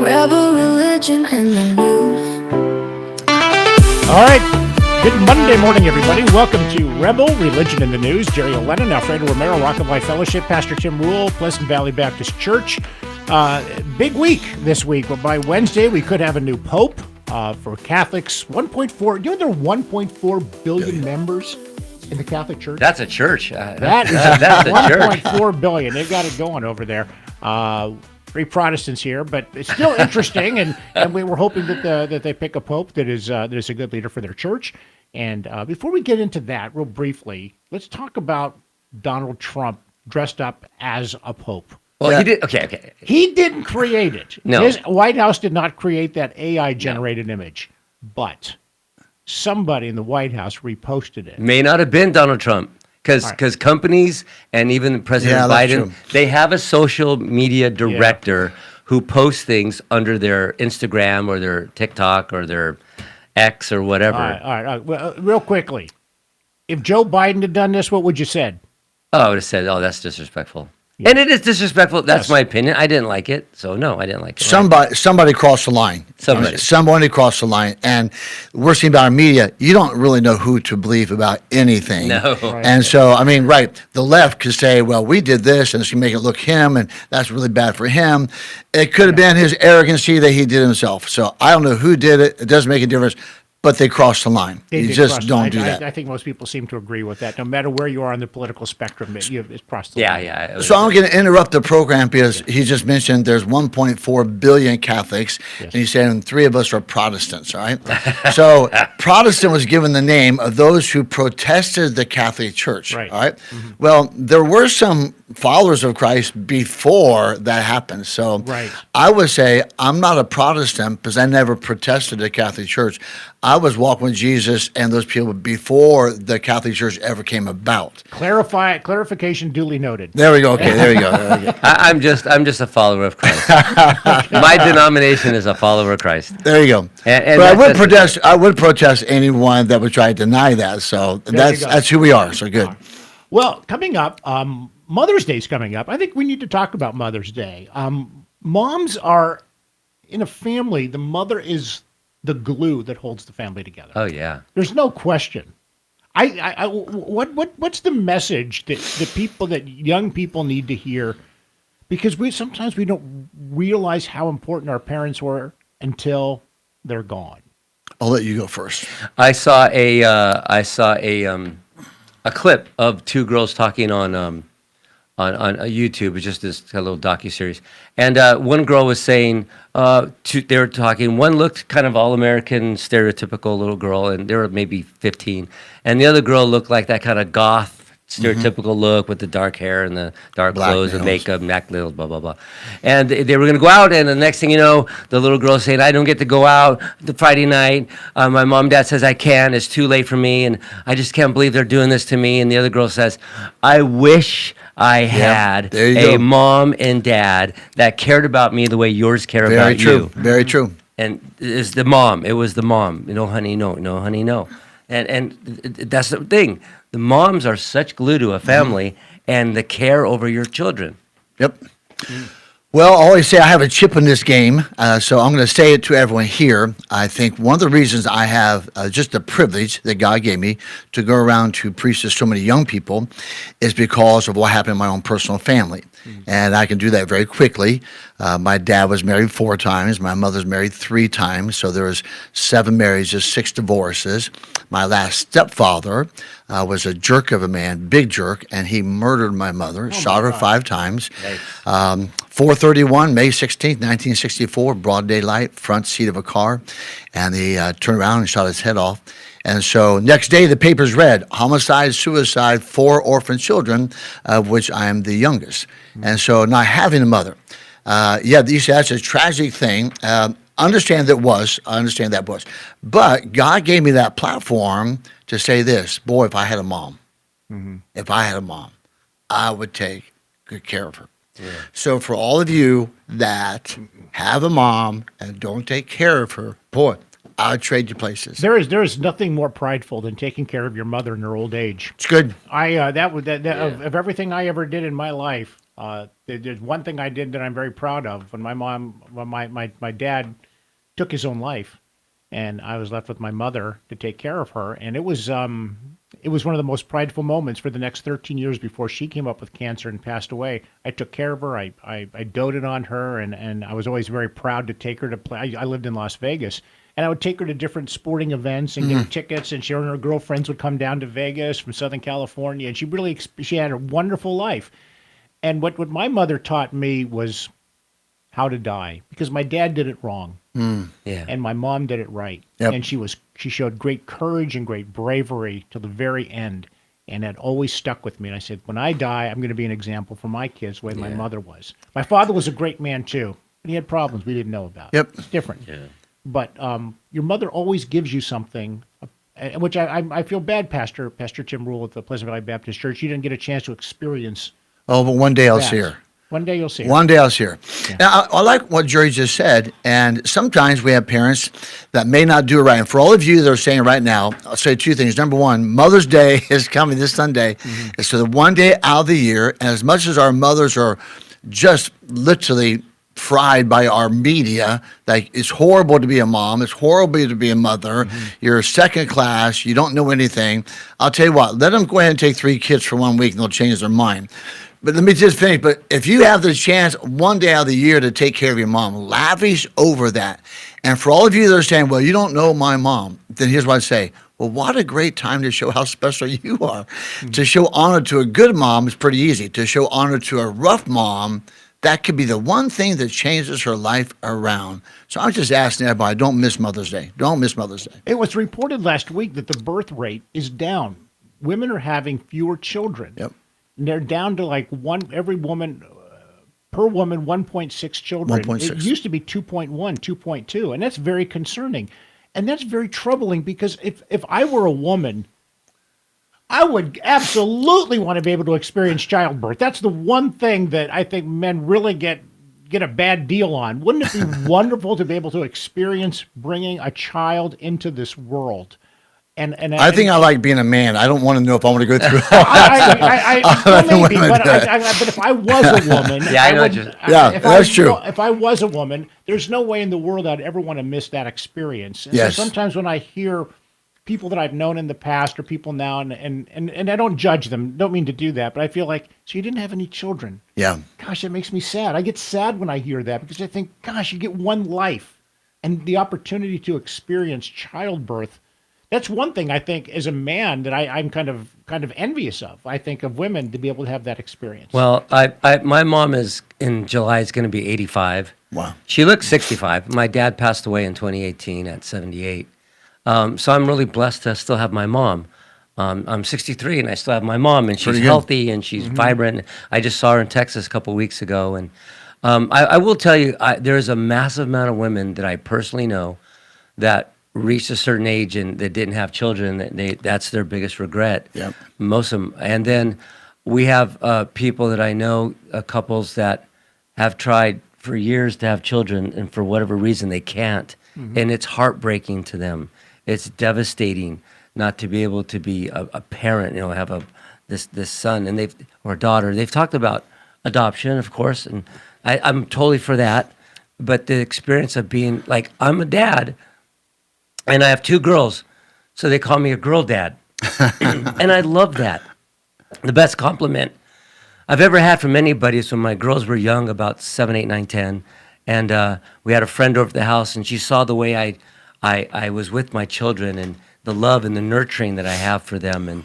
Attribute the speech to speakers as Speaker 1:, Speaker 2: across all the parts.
Speaker 1: Rebel religion and the news.
Speaker 2: All right. Good Monday morning, everybody. Welcome to Rebel Religion in the News. Jerry Lennon, Alfredo Romero, Rock of Life Fellowship, Pastor Tim Rule, Pleasant Valley Baptist Church. Big week this week. But by Wednesday, we could have a new pope for Catholics. 1.4. You know there are 1.4 billion members in the Catholic Church?
Speaker 3: That's a church.
Speaker 2: That's a 1.4 billion. They've got it going over there. Three Protestants here, but it's still interesting, and we were hoping that they pick a pope that is a good leader for their church. And before we get into that, real briefly, let's talk about Donald Trump dressed up as a pope.
Speaker 3: Well, he did. Okay.
Speaker 2: He didn't create it.
Speaker 3: No.
Speaker 2: His White House did not create that AI-generated image, but somebody in the White House reposted it.
Speaker 3: May not have been Donald Trump. Because companies and even President Biden, they have a social media director who posts things under their Instagram or their TikTok or their X or whatever.
Speaker 2: All right. Well, real quickly, if Joe Biden had done this, what would you said?
Speaker 3: Oh, I would have said, "Oh, that's disrespectful." Yeah. And it is disrespectful. That's my opinion. I didn't like it. So, no, I didn't like it.
Speaker 4: Somebody crossed the line. Somebody crossed the line. And the worst thing about our media, you don't really know who to believe about anything.
Speaker 3: No.
Speaker 2: Right.
Speaker 4: And so, the left could say, well, we did this, and it's going to make it look him, and that's really bad for him. It could have been his arrogancy that he did himself. So I don't know who did it. It doesn't make a difference. But they crossed the line. You just don't do that.
Speaker 2: I think most people seem to agree with that. No matter where you are on the political spectrum, it's crossed the line.
Speaker 3: Yeah.
Speaker 4: So I'm going to interrupt the program because he just mentioned there's 1.4 billion Catholics, and he said, and 3 of us are Protestants, all right? So Protestant was given the name of those who protested the Catholic Church,
Speaker 2: right.
Speaker 4: All right? Mm-hmm. Well, there were some followers of Christ before that happened. So
Speaker 2: right.
Speaker 4: I would say I'm not a Protestant because I never protested the Catholic Church. I was walking with Jesus and those people before the Catholic Church ever came about.
Speaker 2: Clarification duly noted.
Speaker 4: There we go. Okay, there we go.
Speaker 3: I'm just a follower of Christ. My denomination is a follower of Christ.
Speaker 4: There you go.
Speaker 3: And
Speaker 4: but I would protest anyone that would try to deny that. So that's who we are. So good.
Speaker 2: Well, coming up, Mother's Day is coming up. I think we need to talk about Mother's Day. Moms are in a family. The mother is the glue that holds the family together.
Speaker 3: Oh yeah,
Speaker 2: there's no question. What's the message that young people need to hear? Because sometimes we don't realize how important our parents were until they're gone.
Speaker 4: I'll let you go first.
Speaker 3: I saw a clip of 2 girls talking on YouTube. It's just this little docuseries. And one girl was saying, they were talking, one looked kind of all-American, stereotypical little girl, and they were maybe 15. And the other girl looked like that kind of goth, stereotypical look with the dark hair and the dark
Speaker 4: Black
Speaker 3: clothes
Speaker 4: nails.
Speaker 3: and makeup, black nails, blah, blah, blah. And they were going to go out, and the next thing you know, the little girl saying, I don't get to go out the Friday night. My mom and dad says I can. It's too late for me, and I just can't believe they're doing this to me. And the other girl says, I wish I had a mom and dad that cared about me the way yours care about you.
Speaker 4: Very true.
Speaker 3: And it's the mom. It was the mom. No, honey, no. No, honey, no. And that's the thing. The moms are such glue to a family and the care over your children.
Speaker 4: Yep. Well, I always say I have a chip in this game, so I'm going to say it to everyone here. I think one of the reasons I have just the privilege that God gave me to go around to preach to so many young people is because of what happened in my own personal family. And I can do that very quickly. My dad was married 4 times. My mother's married 3 times. So there was 7 marriages, 6 divorces. My last stepfather was a jerk of a man, big jerk, and he murdered my mother, shot her 5 times. Nice. 431, May 16th, 1964, broad daylight, front seat of a car. And he turned around and shot his head off. And so next day, the papers read, homicide, suicide, 4 orphan children, of which I am the youngest. And so not having a mother. You see, that's a tragic thing. Understand that was. But God gave me that platform to say this, boy, if I had a mom, I would take good care of her. Yeah. So for all of you that have a mom and don't take care of her, boy, I would trade you places.
Speaker 2: There is nothing more prideful than taking care of your mother in her old age.
Speaker 4: It's good.
Speaker 2: Of everything I ever did in my life, There's one thing I did that I'm very proud of. When my dad took his own life, and I was left with my mother to take care of her, and it was one of the most prideful moments for the next 13 years before she came up with cancer and passed away. I took care of her. I doted on her, and I was always very proud to take her to play. I lived in Las Vegas, and I would take her to different sporting events and get her tickets, and she and her girlfriends would come down to Vegas from Southern California, and she had a wonderful life. And what my mother taught me was how to die, because my dad did it wrong.
Speaker 3: Yeah.
Speaker 2: And my mom did it right.
Speaker 4: Yep.
Speaker 2: And she showed great courage and great bravery to the very end. And that always stuck with me. And I said, when I die, I'm going to be an example for my kids the way my mother was. My father was a great man too, but he had problems we didn't know about.
Speaker 4: Yep.
Speaker 2: It's different.
Speaker 3: Yeah.
Speaker 2: But your mother always gives you something, which I feel bad, Pastor Tim Rule at the Pleasant Valley Baptist Church. You didn't get a chance to experience.
Speaker 4: Oh, but one day I'll
Speaker 2: that.
Speaker 4: see her.
Speaker 2: One day you'll see her.
Speaker 4: One day I'll see her. Now, I like what Jerry just said, and sometimes we have parents that may not do it right. And for all of you that are saying right now, I'll say two things. Number one, Mother's Day is coming this Sunday. It's so the one day out of the year, and as much as our mothers are just literally fried by our media, like it's horrible to be a mom, it's horrible to be a mother, you're second class, you don't know anything. I'll tell you what, let them go ahead and take 3 kids for 1 week and they'll change their mind. But let me just finish. But if you have the chance one day out of the year to take care of your mom, lavish over that. And for all of you that are saying, well, you don't know my mom, then here's what I say. Well, what a great time to show how special you are. To show honor to a good mom is pretty easy. To show honor to a rough mom, that could be the one thing that changes her life around. So I'm just asking everybody, don't miss Mother's Day. Don't miss Mother's Day.
Speaker 2: It was reported last week that the birth rate is down. Women are having fewer children.
Speaker 4: Yep.
Speaker 2: And they're down to like every woman, per woman, 1.6 children.
Speaker 4: 1.6.
Speaker 2: It used to be 2.1, 2.2, and that's very concerning. And that's very troubling because if I were a woman, I would absolutely want to be able to experience childbirth. That's the one thing that I think men really get a bad deal on. Wouldn't it be wonderful to be able to experience bringing a child into this world? And
Speaker 4: I think I like being a man. I don't want to know if I want to go through all
Speaker 2: but if I was a woman,
Speaker 3: Yeah, I know what you're-
Speaker 4: that's true.
Speaker 2: If I was a woman, there's no way in the world I'd ever want to miss that experience. And
Speaker 4: Yes.
Speaker 2: so sometimes when I hear people that I've known in the past or people now, and I don't judge them, don't mean to do that, but I feel like, so you didn't have any children.
Speaker 4: Yeah.
Speaker 2: Gosh, that makes me sad. I get sad when I hear that because I think, gosh, you get one life and the opportunity to experience childbirth. That's one thing I think as a man that I'm kind of envious of. I think of women to be able to have that experience.
Speaker 3: Well, my mom is in July is going to be 85.
Speaker 4: Wow.
Speaker 3: She looks 65. My dad passed away in 2018 at 78. So I'm really blessed to still have my mom. I'm 63 and I still have my mom, and she's
Speaker 4: Pretty good.
Speaker 3: healthy and she's vibrant. I just saw her in Texas a couple weeks ago, and I will tell you, there is a massive amount of women that I personally know that reached a certain age and they didn't have children. That's their biggest regret.
Speaker 4: Yep.
Speaker 3: Most of them. And then we have people that I know, couples that have tried for years to have children, and for whatever reason they can't. And it's heartbreaking to them. It's devastating not to be able to be a parent, have this son and or daughter. They've talked about adoption, of course, and I'm totally for that. But the experience of being like, I'm a dad, and I have 2 girls, so they call me a girl dad. And I love that. The best compliment I've ever had from anybody is when my girls were young, about 7, 8, 9, 10, and we had a friend over at the house, and she saw the way I was with my children and the love and the nurturing that I have for them.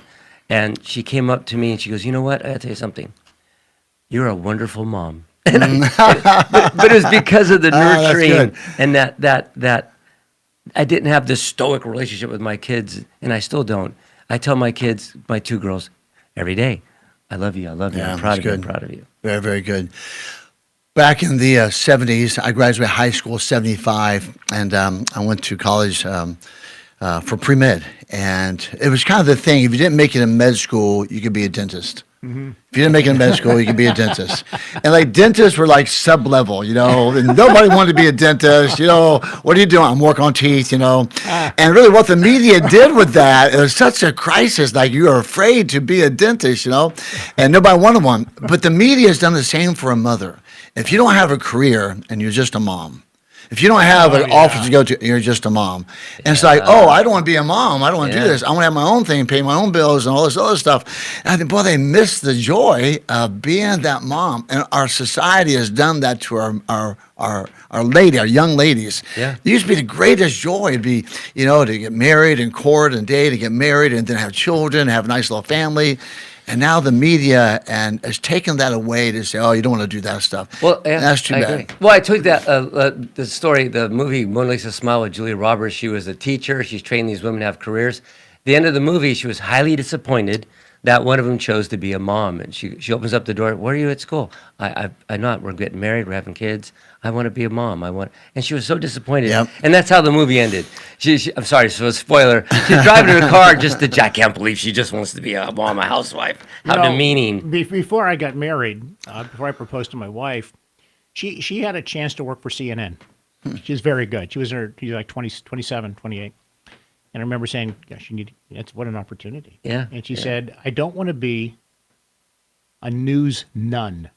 Speaker 3: And she came up to me and she goes, you know what? I gotta tell you something. You're a wonderful mom. But it was because of the nurturing and that I didn't have this stoic relationship with my kids, and I still don't. I tell my kids, my 2 girls, every day, I love you, I love you,
Speaker 4: Yeah,
Speaker 3: I'm proud
Speaker 4: that's
Speaker 3: of you, I'm
Speaker 4: good.
Speaker 3: proud of you.
Speaker 4: Very, very good. Back in the 70s, I graduated high school 75, and I went to college for pre-med. And it was kind of the thing, if you didn't make it in med school, you could be a dentist. If you didn't make it in med school, you could be a dentist. And like dentists were like sub-level, and nobody wanted to be a dentist. What are you doing? I'm working on teeth, And really what the media did with that, it was such a crisis. Like you are afraid to be a dentist, and nobody wanted one. But the media has done the same for a mother. If you don't have a career and you're just a mom, if you don't have an office to go to, you're just a mom. And it's like, I don't want to be a mom. I don't want to do this. I want to have my own thing, pay my own bills and all this other stuff. And I think, boy, they miss the joy of being that mom. And our society has done that to our young ladies.
Speaker 3: Yeah.
Speaker 4: It used to be the greatest joy to be, to get married and court and date, to get married and then have children, have a nice little family. And now the media has taken that away to say, you don't want to do that stuff.
Speaker 3: Well, yeah,
Speaker 4: and that's too bad.
Speaker 3: Agree. Well, I took that the story, the movie Mona Lisa Smile with Julia Roberts. She was a teacher. She's training these women to have careers. At the end of the movie, she was highly disappointed that one of them chose to be a mom. And she opens up the door. Where are you at school? I'm not. We're getting married. We're having kids. I want to be a mom. And she was so disappointed.
Speaker 4: Yep.
Speaker 3: And that's how the movie ended. I'm sorry, so a spoiler. She's driving her car I can't believe she just wants to be a mom, a housewife. How demeaning.
Speaker 2: Before I got married, before I proposed to my wife, she had a chance to work for CNN. She's very good. She's like 27, 28. And I remember saying, gosh, what an opportunity.
Speaker 3: Yeah.
Speaker 2: And she said, I don't want to be a news nun.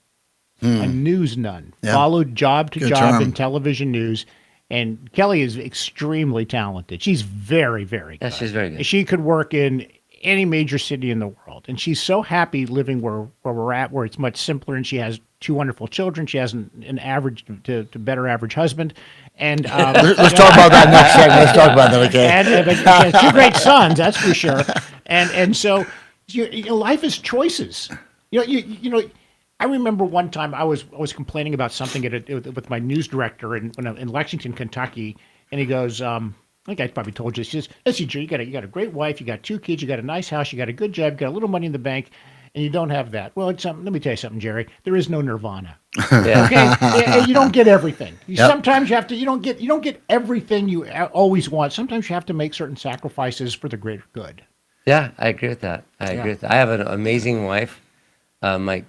Speaker 2: A news nun.
Speaker 4: Yeah.
Speaker 2: Followed job to
Speaker 4: Good
Speaker 2: job
Speaker 4: term.
Speaker 2: in television news. And Kelly is extremely talented. She's very, very good.
Speaker 3: Yeah, she's very good.
Speaker 2: She could work in any major city in the world. And she's so happy living where we're at, where it's much simpler. And she has 2 wonderful children. She has an average to better average husband. And
Speaker 4: Let's talk about that next segment. Let's talk about that, okay?
Speaker 2: And she has 2 great sons, that's for sure. And so life is choices. I remember one time I was complaining about something with my news director in Lexington, Kentucky, and he goes, I think I probably told you this. He says, listen, Joe, you got a great wife, you got 2 kids, you got a nice house, you got a good job, you got a little money in the bank, and you don't have that. Well, let me tell you something, Jerry. There is no nirvana.
Speaker 3: Yeah.
Speaker 2: Okay, you don't get everything.
Speaker 4: Yep.
Speaker 2: Sometimes you don't get everything you always want. Sometimes you have to make certain sacrifices for the greater good.
Speaker 3: Yeah, I agree with that. I have an amazing wife. My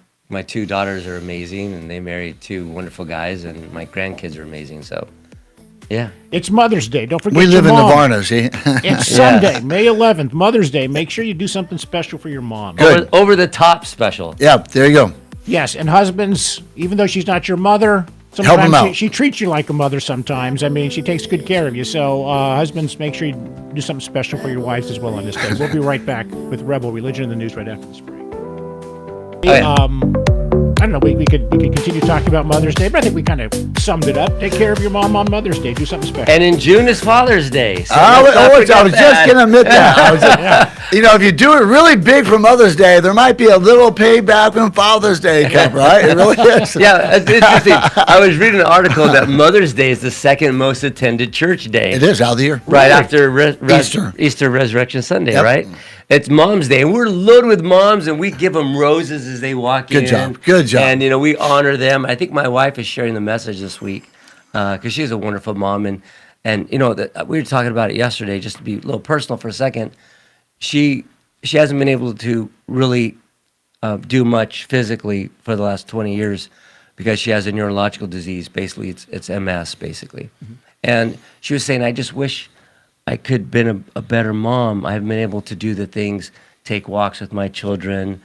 Speaker 3: 2 daughters are amazing, and they married 2 wonderful guys, and my grandkids are amazing. So, yeah.
Speaker 2: It's Mother's Day. Don't forget
Speaker 4: We live in
Speaker 2: your mom.
Speaker 4: Nirvana, see?
Speaker 2: It's Sunday, May 11th, Mother's Day. Make sure you do something special for your mom.
Speaker 4: Good.
Speaker 3: Over the top special.
Speaker 4: Yeah, there you go.
Speaker 2: Yes, and husbands, even though she's not your mother,
Speaker 4: Help 'em out.
Speaker 2: she treats you like a mother sometimes. I mean, she takes good care of you. So, husbands, make sure you do something special for your wives as well on this day. We'll be right back with Rebel Religion in the News right after this break. I don't know, we could continue talking about Mother's Day, but I think we kind of summed it up. Take care of your mom on Mother's Day. Do something special.
Speaker 3: And in June is Father's Day. So
Speaker 4: I was
Speaker 3: let's not
Speaker 4: just
Speaker 3: forget
Speaker 4: going to admit that. If you do it really big for Mother's Day, there might be a little payback when Father's Day comes, right? It really is.
Speaker 3: Yeah, it's interesting. I was reading an article that Mother's Day is the second most attended church day.
Speaker 4: It is out of the year.
Speaker 3: Right after
Speaker 4: Easter
Speaker 3: Resurrection Sunday,
Speaker 4: Yep.
Speaker 3: right? It's Mom's Day, and we're loaded with moms, and we give them roses as they walk in.
Speaker 4: Good job.
Speaker 3: And, we honor them. I think my wife is sharing the message this week because she's a wonderful mom. And we were talking about it yesterday, just to be a little personal for a second. She hasn't been able to really do much physically for the last 20 years because she has a neurological disease. Basically, it's MS, basically. Mm-hmm. And she was saying, I just wish I could have been a better mom. I haven't been able to do the things, take walks with my children,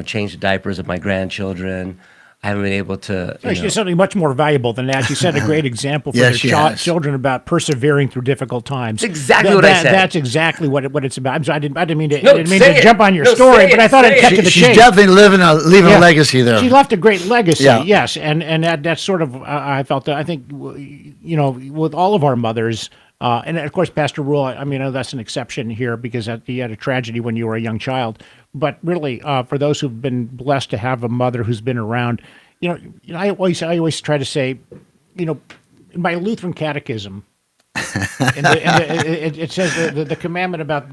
Speaker 3: change the diapers of my grandchildren. I haven't been able to.
Speaker 2: She did something much more valuable than that. She set a great example for
Speaker 4: Yes,
Speaker 2: her
Speaker 4: has.
Speaker 2: children about persevering through difficult times.
Speaker 3: That's exactly what I said.
Speaker 2: That's exactly what it's about. I didn't mean to
Speaker 3: say it.
Speaker 2: jump on your
Speaker 3: No,
Speaker 2: story,
Speaker 3: say
Speaker 2: but
Speaker 3: it,
Speaker 2: I thought
Speaker 3: say
Speaker 2: I'd cut
Speaker 3: it.
Speaker 2: to the
Speaker 4: She's
Speaker 2: chase.
Speaker 4: definitely leaving a legacy there.
Speaker 2: She left a great legacy,
Speaker 4: Yeah.
Speaker 2: yes, and that's sort of I felt that I think with all of our mothers. And of course, Pastor Rule, I mean, that's an exception here because you had a tragedy when you were a young child. But really, for those who've been blessed to have a mother who's been around, I always try to say, in my Lutheran catechism, it says the commandment about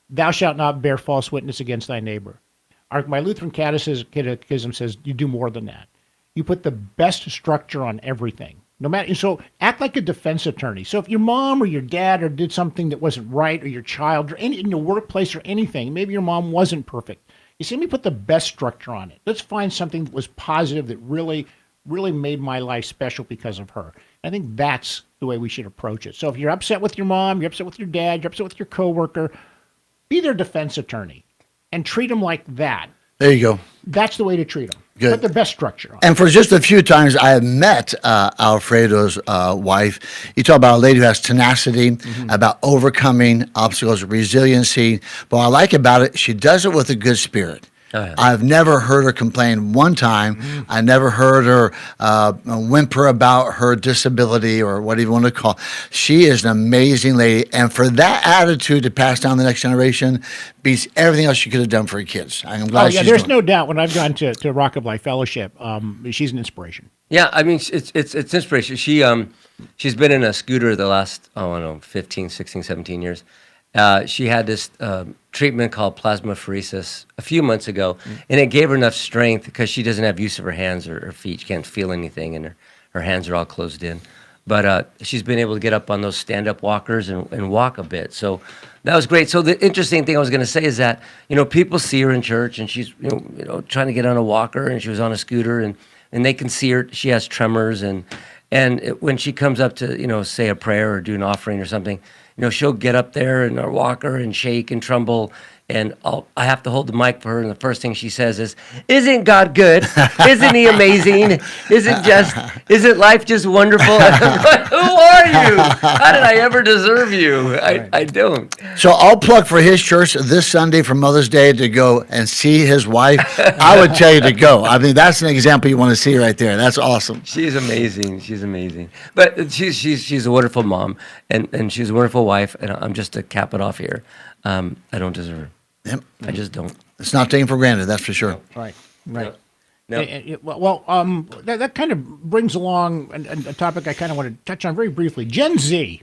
Speaker 2: thou shalt not bear false witness against thy neighbor. My Lutheran catechism says you do more than that. You put the best structure on everything. No matter, so act like a defense attorney. So if your mom or your dad did something that wasn't right, or your child, or in your workplace or anything, maybe your mom wasn't perfect. You see, let me put the best structure on it. Let's find something that was positive that really, really made my life special because of her. I think that's the way we should approach it. So if you're upset with your mom, you're upset with your dad, you're upset with your coworker, be their defense attorney and treat them like that.
Speaker 4: There you go.
Speaker 2: That's the way to treat them.
Speaker 4: Good.
Speaker 2: Put the best structure on it.
Speaker 4: And for just a few times I have met Alfredo's wife, you talk about a lady who has tenacity, about overcoming obstacles, resiliency. But what I like about it, she does it with a good spirit.
Speaker 3: Oh, yeah.
Speaker 4: I've never heard her complain one time. I never heard her whimper about her disability or what you want to call. She is an amazing lady, and for that attitude to pass down the next generation beats everything else she could have done for her kids. I'm glad.
Speaker 2: Oh, yeah,
Speaker 4: she's
Speaker 2: there's
Speaker 4: doing
Speaker 2: no doubt when I've gone to Rock of Life Fellowship, she's an inspiration.
Speaker 3: Yeah, I mean, it's inspiration. She's been in a scooter the last, I don't know, 15, 16, 17 years. She had this treatment called plasmapheresis a few months ago, and it gave her enough strength because she doesn't have use of her hands or her feet. She can't feel anything, and her hands are all closed in. But she's been able to get up on those stand-up walkers and walk a bit. So that was great. So the interesting thing I was going to say is that, people see her in church, and she's trying to get on a walker, and she was on a scooter, and they can see her. She has tremors, and when she comes up to say a prayer or do an offering or something, she'll get up there in her walker and shake and tremble, and I have to hold the mic for her, and the first thing she says is, "Isn't God good? Isn't He amazing? Isn't life just wonderful?" And I'm like, who are you? How did I ever deserve you? I don't.
Speaker 4: So I'll plug for his church this Sunday for Mother's Day to go and see his wife. I would tell you to go. I mean, that's an example you want to see right there. That's awesome.
Speaker 3: She's amazing. She's amazing. But she's a wonderful mom, and she's a wonderful wife. And I'm just to cap it off here. I don't deserve her.
Speaker 4: Yep.
Speaker 3: I just don't.
Speaker 4: It's not taken for granted, that's for sure.
Speaker 2: Right.
Speaker 3: No.
Speaker 2: That kind of brings along a topic I kind of want to touch on very briefly. Gen Z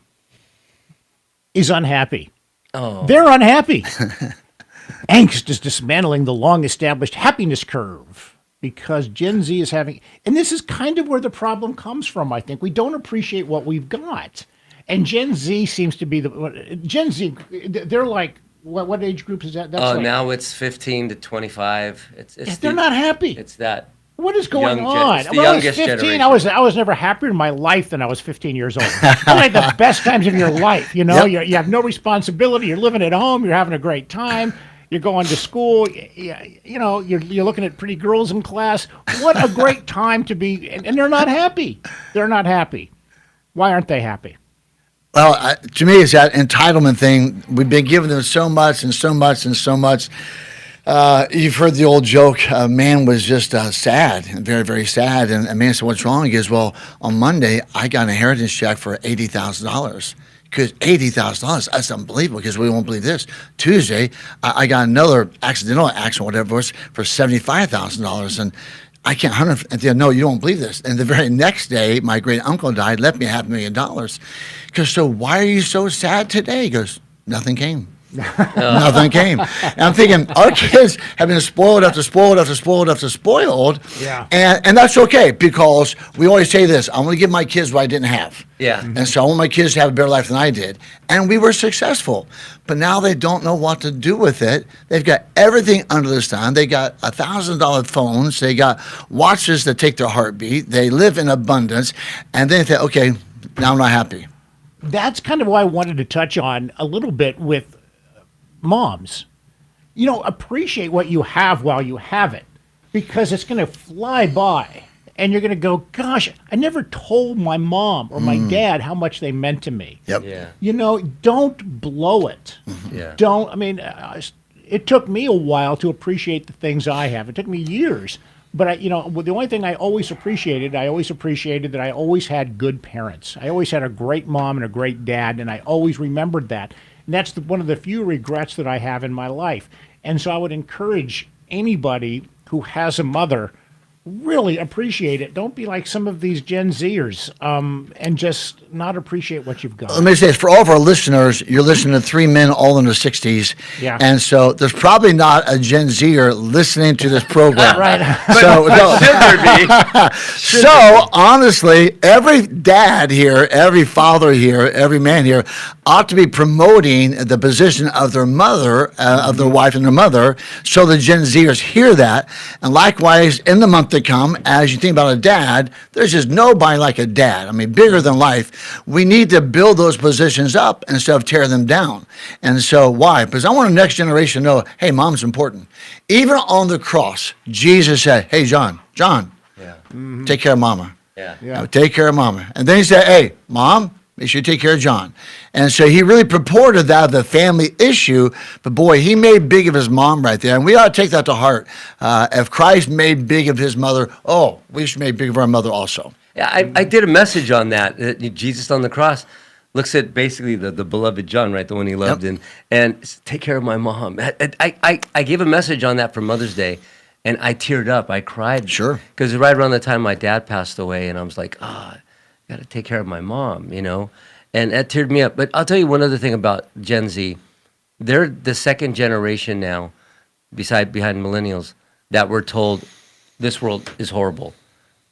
Speaker 2: is unhappy.
Speaker 3: Oh.
Speaker 2: They're unhappy. Angst is dismantling the long-established happiness curve because Gen Z is having, and this is kind of where the problem comes from, I think. We don't appreciate what we've got. And Gen Z seems to be Gen Z, they're like, what age group is that? That's
Speaker 3: Now it's 15 to It's
Speaker 2: they're not happy.
Speaker 3: It's that.
Speaker 2: What is going
Speaker 3: Young
Speaker 2: on?
Speaker 3: it's the
Speaker 2: When I was
Speaker 3: youngest
Speaker 2: 15,
Speaker 3: generation.
Speaker 2: I was never happier in my life than I was 15 years old. Those are like the best times of your life.
Speaker 4: Yep.
Speaker 2: You have no responsibility. You're living at home. You're having a great time. You're going to school. You're looking at pretty girls in class. What a great time to be. And they're not happy. They're not happy. Why aren't they happy?
Speaker 4: Well, to me, it's that entitlement thing. We've been giving them so much and so much and so much. You've heard the old joke, a man was just sad, very, very sad. And a man said, "What's wrong?" He goes, "Well, on Monday, I got an inheritance check for $80,000. Because $80,000, that's unbelievable, because we won't believe this. Tuesday, I got another accidental accident, whatever it was, for $75,000. And I can't no, you don't believe this. And the very next day, my great uncle died, left me $500,000. Because, so why are you so sad today? He goes, nothing came. Nothing came. And I'm thinking, our kids have been spoiled after spoiled after spoiled after spoiled.
Speaker 2: Yeah.
Speaker 4: And that's okay, because we always say this, I want to give my kids what I didn't have.
Speaker 3: Yeah.
Speaker 4: And so I want my kids to have a better life than I did. And we were successful. But now they don't know what to do with it. They've got everything under the sun. They got $1,000 phones. They got watches that take their heartbeat. They live in abundance. And then they think, okay, now I'm not happy.
Speaker 2: That's kind of why I wanted to touch on a little bit with moms. Appreciate what you have while you have it, because it's going to fly by. And you're going to go, gosh, I never told my mom or my dad how much they meant to me.
Speaker 4: Yep.
Speaker 3: Yeah.
Speaker 2: Don't blow it.
Speaker 3: Yeah.
Speaker 2: It took me a while to appreciate the things I have. It took me years. But the only thing I always appreciated that I always had good parents. I always had a great mom and a great dad, and I always remembered that. And that's one of the few regrets that I have in my life. And so I would encourage anybody who has a mother, really appreciate it. Don't be like some of these Gen Zers and just not appreciate what you've got.
Speaker 4: Let me say this, for all of our listeners, you're listening to three men all in their 60s.
Speaker 2: Yeah.
Speaker 4: And so there's probably not a Gen Zer listening to this program.
Speaker 2: Right.
Speaker 4: So, no.
Speaker 3: Should there be?
Speaker 4: So honestly, every dad here, every father here, every man here ought to be promoting the position of their mother, of their wife and their mother, so the Gen Zers hear that. And likewise, in the month to come, as you think about a dad, there's just nobody like a dad. I mean, bigger than life. We need to build those positions up instead of tear them down. And so why? Because I want the next generation to know, hey, mom's important. Even on the cross, Jesus said, hey, John,
Speaker 3: Yeah.
Speaker 4: take care of mama.
Speaker 3: Yeah.
Speaker 2: Yeah.
Speaker 4: Take care of mama. And then he said, hey, mom, make sure you take care of John. And so he really purported that of the family issue, but boy, he made big of his mom right there. And we ought to take that to heart. If Christ made big of his mother, we should make big of our mother also.
Speaker 3: Yeah, I did a message on that. Jesus on the cross looks at basically the beloved John, right, the one he loved, and take care of my mom. I gave a message on that for Mother's Day, and I teared up. I cried.
Speaker 4: Sure.
Speaker 3: Because right around the time my dad passed away, and I was like, I got to take care of my mom, and that teared me up. But I'll tell you one other thing about Gen Z. They're the second generation now, behind millennials, that we're told this world is horrible,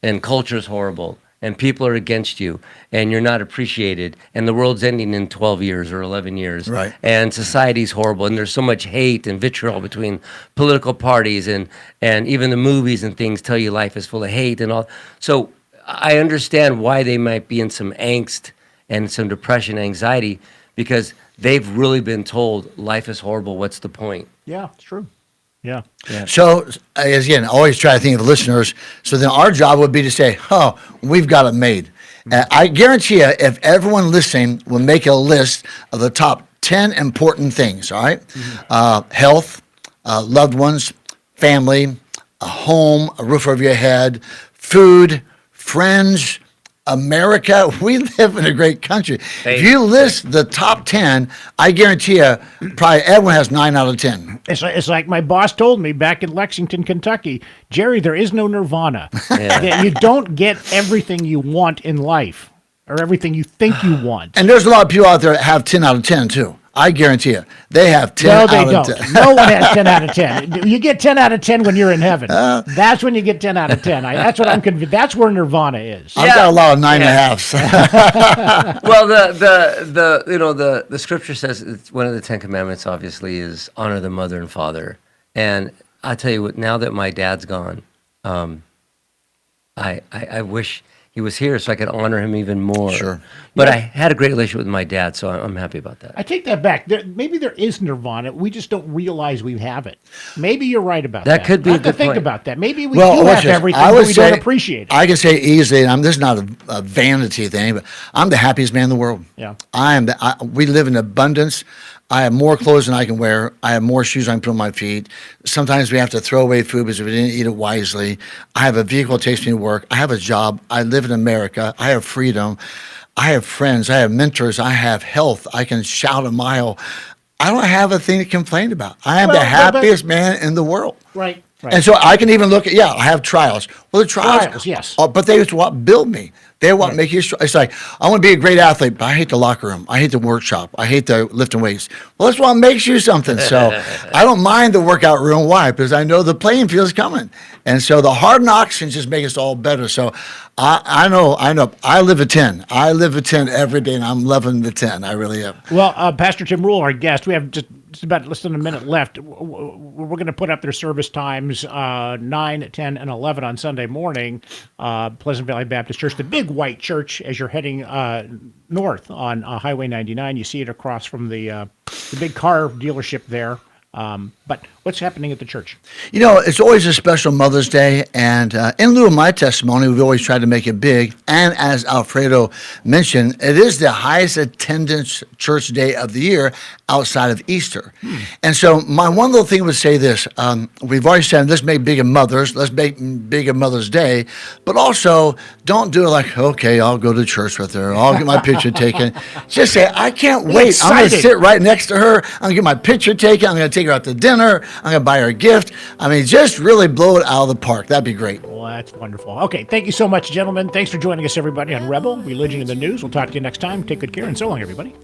Speaker 3: and culture is horrible, and people are against you, and you're not appreciated, and the world's ending in 12 years or 11 years.
Speaker 4: Right.
Speaker 3: And society's horrible, and there's so much hate and vitriol between political parties, and even the movies and things tell you life is full of hate and all. So I understand why they might be in some angst and some depression, anxiety, because they've really been told life is horrible, what's the point?
Speaker 2: Yeah, it's true. Yeah.
Speaker 4: So, again, I always try to think of the listeners. So then our job would be to say, we've got it made. I guarantee you, if everyone listening will make a list of the top 10 important things, all right? Health, loved ones, family, a home, a roof over your head, food, friends, America, we live in a great country. If you list the top 10, I guarantee you, probably everyone has 9 out of 10.
Speaker 2: It's like my boss told me back in Lexington, Kentucky, Jerry, there is no nirvana.
Speaker 3: Yeah.
Speaker 2: You don't get everything you want in life or everything you think you want.
Speaker 4: And there's a lot of people out there that have 10 out of 10 too. I guarantee you, they have 10
Speaker 2: No,
Speaker 4: out
Speaker 2: they
Speaker 4: of
Speaker 2: don't.
Speaker 4: 10.
Speaker 2: No one has 10 out of 10. You get 10 out of 10 when you're in heaven. That's when you get 10 out of 10. That's what I'm convinced. That's where nirvana is.
Speaker 4: I've got a lot of 9.5s.
Speaker 3: Well, the scripture says it's one of the 10 commandments, obviously, is honor the mother and father. And I tell you what, now that my dad's gone, I wish he was here so I could honor him even more.
Speaker 4: Sure.
Speaker 3: But I had a great relationship with my dad, so I'm happy about that.
Speaker 2: I take that back. Maybe there is nirvana. We just don't realize we have it. Maybe you're right about that.
Speaker 3: That could be
Speaker 2: I
Speaker 3: a
Speaker 2: have to
Speaker 3: good
Speaker 2: think
Speaker 3: point.
Speaker 2: about that. Maybe we
Speaker 4: Well,
Speaker 2: do
Speaker 4: watch
Speaker 2: have
Speaker 4: this.
Speaker 2: everything,
Speaker 4: I
Speaker 2: but
Speaker 4: would
Speaker 2: we
Speaker 4: say,
Speaker 2: don't appreciate it.
Speaker 4: I can say easily, and this is not a vanity thing, but I'm the happiest man in the world.
Speaker 2: Yeah.
Speaker 4: We live in abundance. I have more clothes than I can wear. I have more shoes I can put on my feet. Sometimes we have to throw away food because we didn't eat it wisely. I have a vehicle that takes me to work. I have a job. I live in America. I have freedom. I have friends. I have mentors. I have health. I can shout a mile. I don't have a thing to complain about. I am the happiest man in the world.
Speaker 2: Right.
Speaker 4: And so I can even look at, I have trials. Well, the trials,
Speaker 2: yes.
Speaker 4: But they just what build me. They what make you strong. It's like, I want to be a great athlete, but I hate the locker room. I hate the workshop. I hate the lifting weights. Well, that's what makes you something. So I don't mind the workout room. Why? Because I know the playing field is coming. And so the hard knocks can just make us all better. So I know. I live a 10. I live a 10 every day, and I'm loving the 10. I really am.
Speaker 2: Well, Pastor Tim Rule, our guest, we have just about less than a minute left. We're going to put up their service times 9, 10, and 11 on Sunday morning. Pleasant Valley Baptist Church, the big white church, as you're heading north on Highway 99. You see it across from the big car dealership there. But what's happening at the church?
Speaker 4: It's always a special Mother's Day, and in lieu of my testimony, we've always tried to make it big. And as Alfredo mentioned, it is the highest attendance church day of the year outside of Easter. And so my one little thing would say this. We've already said, let's make big of mothers. Let's make big of Mother's Day. But also, don't do it like, okay, I'll go to church with her. I'll get my picture taken. Just say, I can't wait. I'm going to sit right next to her. I'm going to get my picture taken. I'm going to take her out to dinner. I'm going to buy her a gift. I mean, just really blow it out of the park. That'd be great.
Speaker 2: Well, that's wonderful. Okay, thank you so much, gentlemen. Thanks for joining us, everybody, on Rebel, Religion in the News. We'll talk to you next time. Take good care, and so long, everybody.